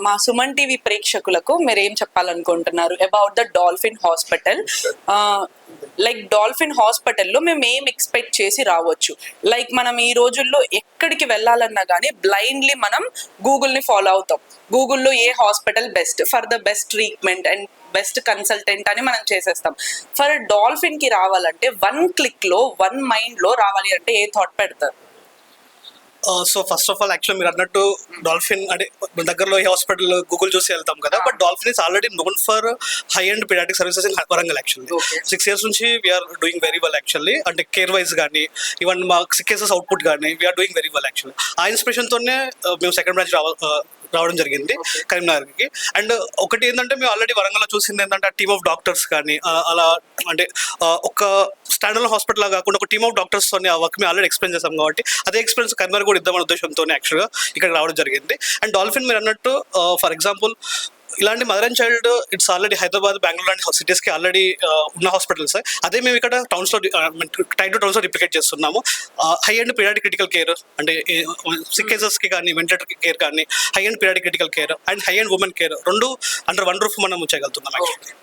మా సుమన్ టీవీ ప్రేక్షకులకు మీరు ఏం చెప్పాలనుకుంటున్నారు about the dolphin hospital? Like dolphin హాస్పిటల్లో మేము ఏం ఎక్స్పెక్ట్ చేసి రావచ్చు? లైక్ మనం ఈ రోజుల్లో ఎక్కడికి వెళ్ళాలన్నా కానీ బ్లైండ్లీ మనం గూగుల్ని ఫాలో అవుతాం. గూగుల్లో ఏ hospital best for the best treatment and best consultant అని మనం చేసేస్తాం. ఫర్ డాల్ఫిన్ కి రావాలంటే 1 క్లిక్ లో 1 మైండ్ లో రావాలి అంటే ఏ థాట్ పెడతారు? So first of all actual మీరు అన్నట్టు డాల్ఫిన్ అంటే దగ్గరలో ఈ హాస్పిటల్ గూగుల్ చూసి వెళ్తాం కదా, but Dolphin is already known for high and pediatric services in Warangal. Actually 6 years నుంచి we are doing very well actually. అంటే కేర్ వైజ్ కానీ ఈవెన్ మా కేసెస్ అవుట్పుట్ కానీ we are doing very well actually. ఆ ఇన్స్పిరేషన్తోనే మేము సెకండ్ బ్రాంచ్ రావడం జరిగింది కరీంనగర్కి. అండ్ ఒకటి ఏంటంటే మేము ఆల్రెడీ వరంగల్లో చూసింది ఏంటంటే టీమ్ ఆఫ్ డాక్టర్స్ కానీ అలా అంటే ఒక స్టాండర్డ్ హాస్పిటల్ కాకుండా ఒక టీమ్ ఆఫ్ డాక్టర్స్ ఆ వర్క్ మేము ఆల్రెడీ ఎక్స్ప్లెయిన్ చేసాం కాబట్టి అదే ఎక్స్పీరియన్స్ కరీంనగర్ కూడా ఇద్దామనే ఉద్దేశంతో యాక్చువల్గా ఇక్కడ రావడం జరిగింది. అండ్ డాల్ఫిన్ మీరు అన్నట్టు ఫర్ ఎగ్జాంపుల్ ఇలాంటి mother and child it's already Hyderabad, Bengaluru లాంటి సిటీస్కి ఆల్రెడీ ఉన్న హాస్పిటల్స్. అదే మేము ఇక్కడ టౌన్స్లో టైప్ 2 టౌన్స్లో రిప్లికేట్ చేస్తున్నాము. High and periodic critical care అంటే సిక్ కేసెస్కి కానీ వెంటిలేటర్ కేర్ కానీ high and periodic critical care and high and women care 2 under 1 roof మనం చేయగలుగుతున్నాం యాక్చువల్లీ.